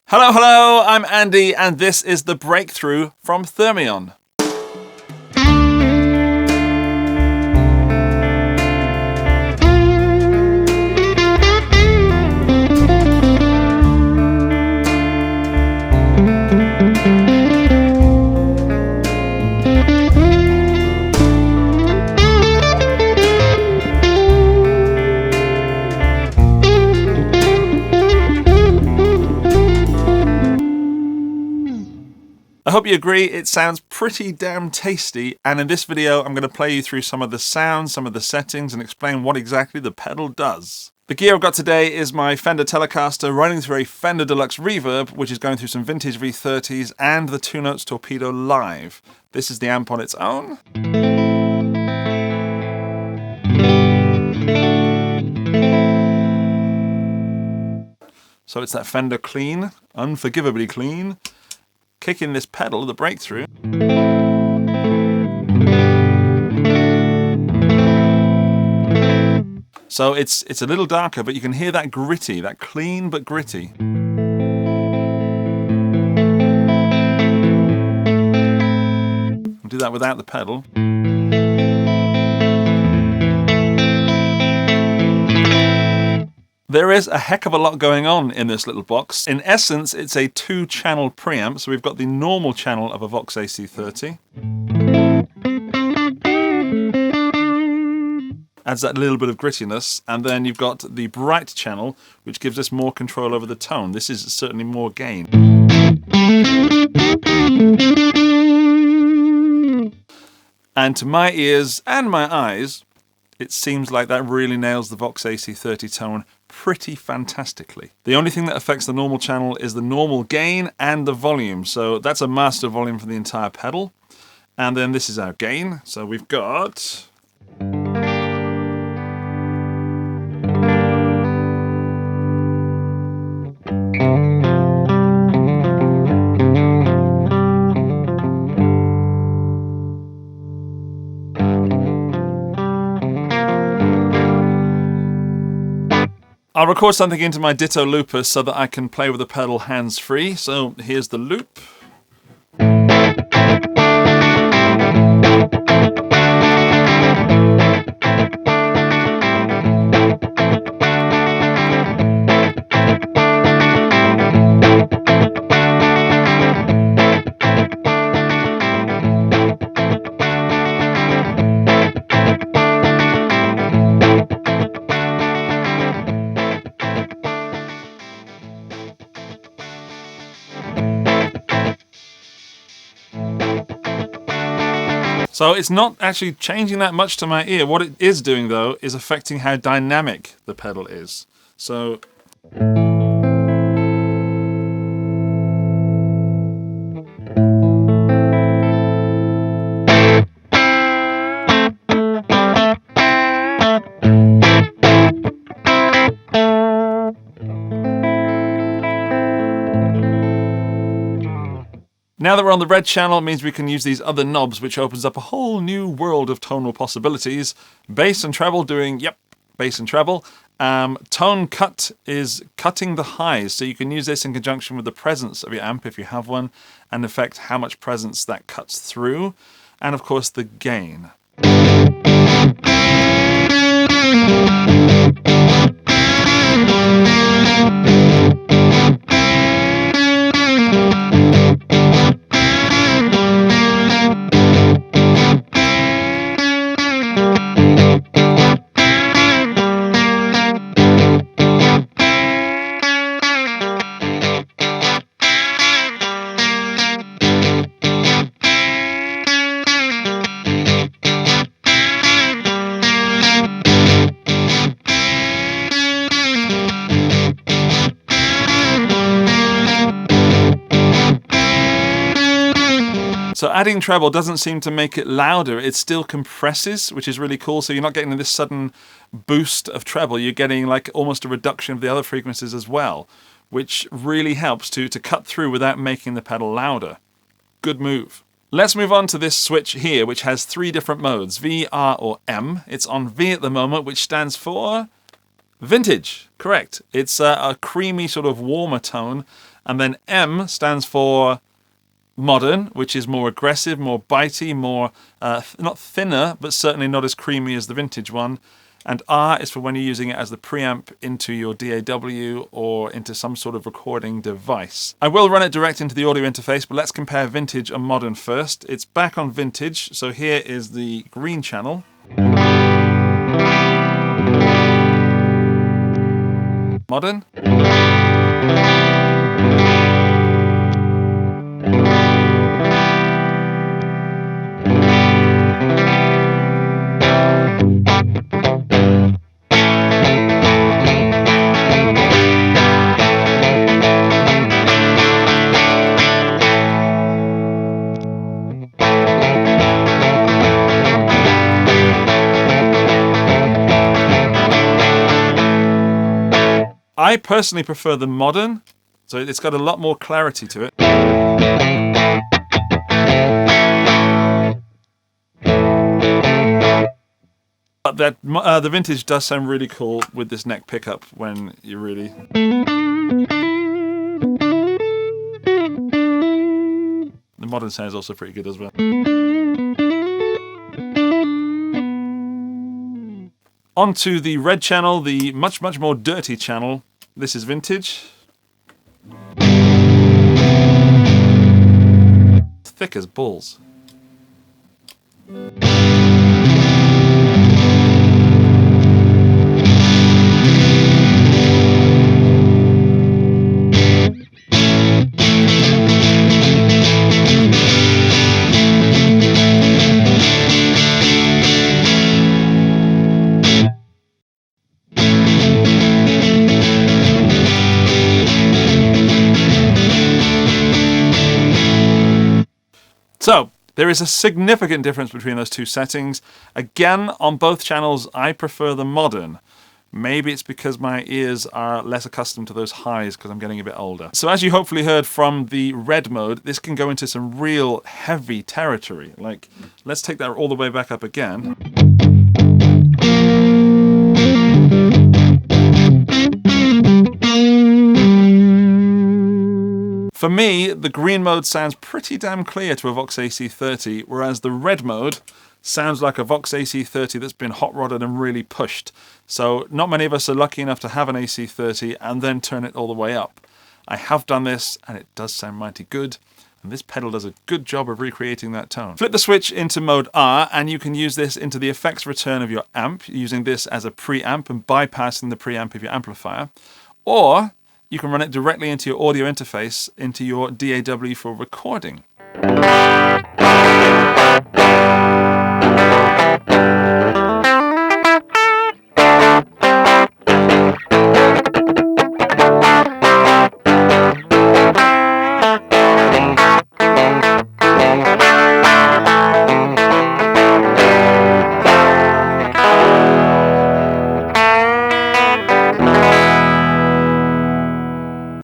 Hello, hello, I'm Andy, and this is the Breakthru from Thermion. I hope you agree, it sounds pretty damn tasty, and in this video I'm going to play you through some of the sounds, some of the settings, and explain what exactly the pedal does. The gear I've got today is my Fender Telecaster running through a Fender Deluxe Reverb, which is going through some vintage V30s, and the 2 Notes Torpedo Live. This is the amp on its own. So it's that Fender clean, unforgivably clean. Kicking this pedal, the Breakthru. So it's a little darker, but you can hear that gritty, that clean but gritty. I'll do that without the pedal. There is a heck of a lot going on in this little box. In essence, it's a 2-channel preamp, so we've got the normal channel of a VOX AC-30. Adds that little bit of grittiness, and then you've got the bright channel, which gives us more control over the tone. This is certainly more gain. And to my ears and my eyes, it seems like that really nails the VOX AC-30 tone pretty fantastically. The only thing that affects the normal channel is the normal gain and the volume. So that's a master volume for the entire pedal. And then this is our gain. So we've got... I'll record something into my Ditto looper so that I can play with the pedal hands-free. So here's the loop. So it's not actually changing that much to my ear. What it is doing, though, is affecting how dynamic the pedal is. So... Now that we're on the red channel, it means we can use these other knobs, which opens up a whole new world of tonal possibilities. Bass and treble doing, bass and treble. Tone cut is cutting the highs, so you can use this in conjunction with the presence of your amp, if you have one, and affect how much presence that cuts through. And of course, the gain. So adding treble doesn't seem to make it louder, it still compresses, which is really cool, so you're not getting this sudden boost of treble, you're getting like almost a reduction of the other frequencies as well, which really helps to cut through without making the pedal louder. Good move. Let's move on to this switch here, which has 3 different modes, V, R, or M. It's on V at the moment, which stands for vintage. Correct. It's a creamy sort of warmer tone, And then M stands for modern, which is more aggressive, more bitey, more, not thinner, but certainly not as creamy as the vintage one. And R is for when you're using it as the preamp into your DAW or into some sort of recording device. I will run it direct into the audio interface, but let's compare vintage and modern first. It's back on vintage, so here is the green channel. Modern. I personally prefer the modern, so it's got a lot more clarity to it. But that the vintage does sound really cool with this neck pickup when you really... The modern sound is also pretty good as well. Onto the red channel, the much more dirty channel. This is vintage. Thick as balls. So, there is a significant difference between those two settings. Again, on both channels, I prefer the modern. Maybe it's because my ears are less accustomed to those highs because I'm getting a bit older. So as you hopefully heard from the red mode, this can go into some real heavy territory. Like, let's take that all the way back up again. For me, the green mode sounds pretty damn clear to a VOX AC-30, whereas the red mode sounds like a VOX AC-30 that's been hot rodded and really pushed. So not many of us are lucky enough to have an AC-30 and then turn it all the way up. I have done this and it does sound mighty good, and this pedal does a good job of recreating that tone. Flip the switch into mode R and you can use this into the effects return of your amp, using this as a preamp and bypassing the preamp of your amplifier. Or you can run it directly into your audio interface, into your DAW for recording.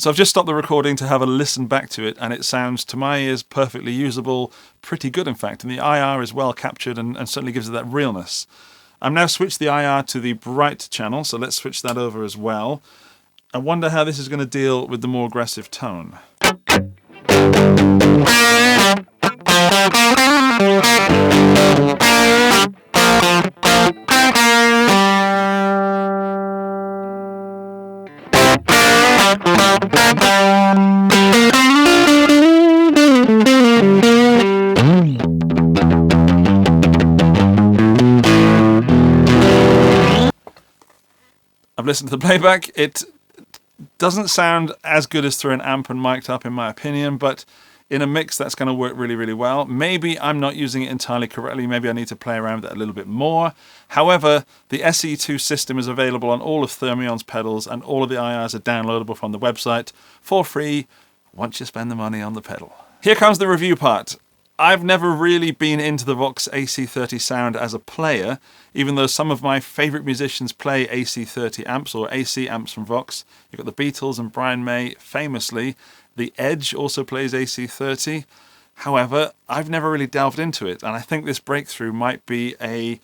So I've just stopped the recording to have a listen back to it, and it sounds, to my ears, perfectly usable, pretty good in fact, and the IR is well captured and certainly gives it that realness. I'm now switched the IR to the bright channel, so let's switch that over as well. I wonder how this is going to deal with the more aggressive tone. I've listened to the playback. It doesn't sound as good as through an amp and mic'd up in my opinion, but in a mix that's going to work really well. Maybe I'm not using it entirely correctly. Maybe I need to play around with it a little bit more. However, the SE2 system is available on all of Thermion's pedals, and all of the IRs are downloadable from the website for free once you spend the money on the pedal. Here comes the review part. I've never really been into the VOX AC-30 sound as a player, even though some of my favourite musicians play AC-30 amps or AC amps from VOX. You've got the Beatles and Brian May, famously. The Edge also plays AC-30. However, I've never really delved into it, and I think this breakthrough might be a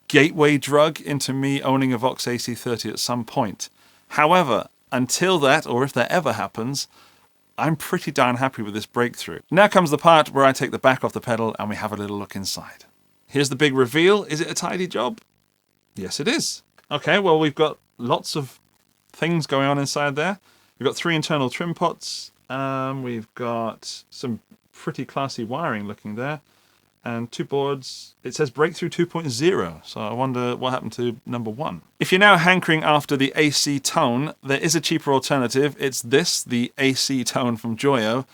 gateway drug into me owning a VOX AC-30 at some point. However, until that, or if that ever happens, I'm pretty darn happy with this Breakthru. Now comes the part where I take the back off the pedal and we have a little look inside. Here's the big reveal. Is it a tidy job? Yes, it is. Okay, well, we've got lots of things going on inside there. We've got 3 internal trim pots. We've got some pretty classy wiring looking there. And 2 boards. It says Breakthru 2.0, so I wonder what happened to number 1. If you're now hankering after the AC tone, there is a cheaper alternative. It's this, the AC tone from Joyo.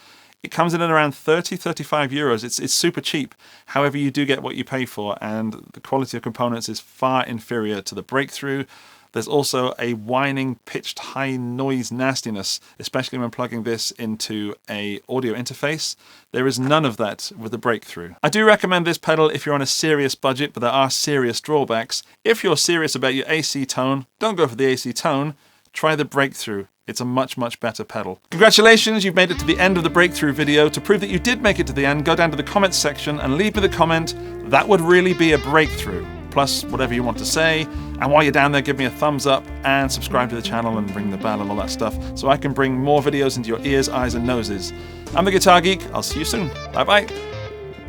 It comes in at around 30-35 euros. It's super cheap. However, you do get what you pay for, and the quality of components is far inferior to the Breakthru. There's also a whining, pitched, high noise nastiness, especially when plugging this into an audio interface. There is none of that with the Breakthru. I do recommend this pedal if you're on a serious budget, but there are serious drawbacks. If you're serious about your AC tone, don't go for the AC tone. Try the Breakthru. It's a much, much better pedal. Congratulations, you've made it to the end of the Breakthru video. To prove that you did make it to the end, go down to the comments section and leave me the comment, that would really be a Breakthru. Plus whatever you want to say. And while you're down there, give me a thumbs up and subscribe to the channel and ring the bell and all that stuff so I can bring more videos into your ears, eyes, and noses. I'm the Guitar Geek. I'll see you soon. Bye-bye.